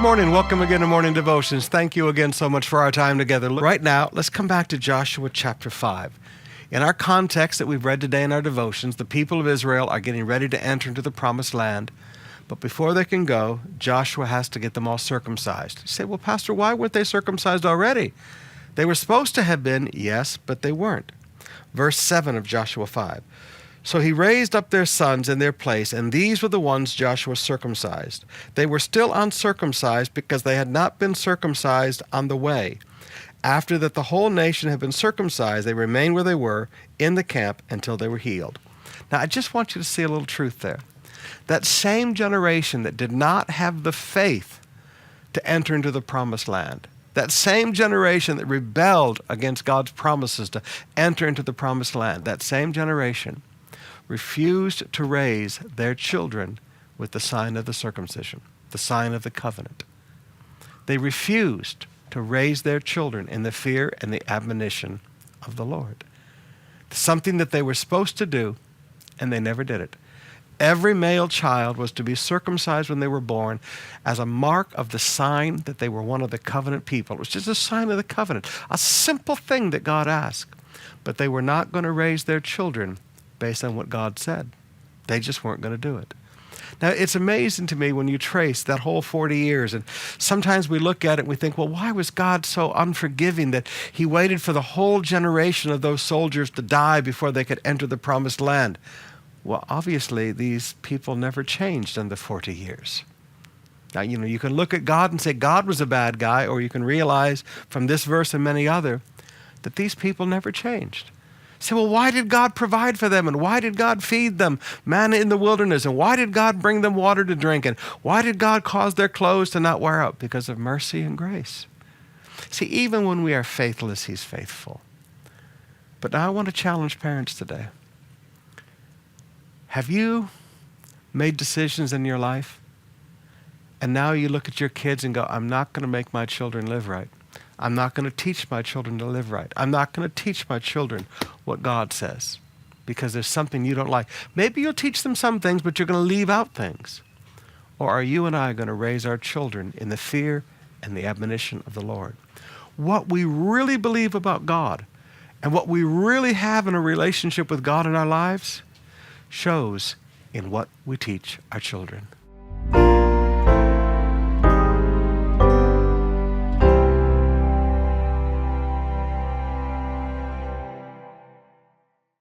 morning. Welcome again to Morning Devotions. Thank you again so much for our time together. Right now, let's come back to Joshua chapter 5. In our context that we've read today in our devotions, the people of Israel are getting ready to enter into the promised land. But before they can go, Joshua has to get them all circumcised. You say, well, Pastor, why weren't they circumcised already? They were supposed to have been, yes, but they weren't. Verse 7 of Joshua 5. So he raised up their sons in their place, and these were the ones Joshua circumcised. They were still uncircumcised because they had not been circumcised on the way. After that the whole nation had been circumcised, they remained where they were in the camp until they were healed. Now, I just want you to see a little truth there. That same generation that did not have the faith to enter into the promised land, that same generation that rebelled against God's promises to enter into the promised land, that same generation refused to raise their children with the sign of the circumcision, the sign of the covenant. They refused to raise their children in the fear and the admonition of the Lord. Something that they were supposed to do, and they never did it. Every male child was to be circumcised when they were born as a mark of the sign that they were one of the covenant people. It was just a sign of the covenant, a simple thing that God asked. But they were not going to raise their children based on what God said. They just weren't going to do it. Now, it's amazing to me when you trace that whole 40 years, and sometimes we look at it and we think, well, why was God so unforgiving that he waited for the whole generation of those soldiers to die before they could enter the promised land? Well, obviously, these people never changed in the 40 years. Now, you can look at God and say God was a bad guy, or you can realize from this verse and many other that these people never changed. Say, well, why did God provide for them? And why did God feed them manna in the wilderness? And why did God bring them water to drink? And why did God cause their clothes to not wear out? Because of mercy and grace. See, even when we are faithless, he's faithful. But now I want to challenge parents today. Have you made decisions in your life, and now you look at your kids and go, I'm not going to make my children live right. I'm not going to teach my children to live right. I'm not going to teach my children what God says because there's something you don't like. Maybe you'll teach them some things, but you're going to leave out things. Or are you and I going to raise our children in the fear and the admonition of the Lord? What we really believe about God and what we really have in a relationship with God in our lives shows in what we teach our children.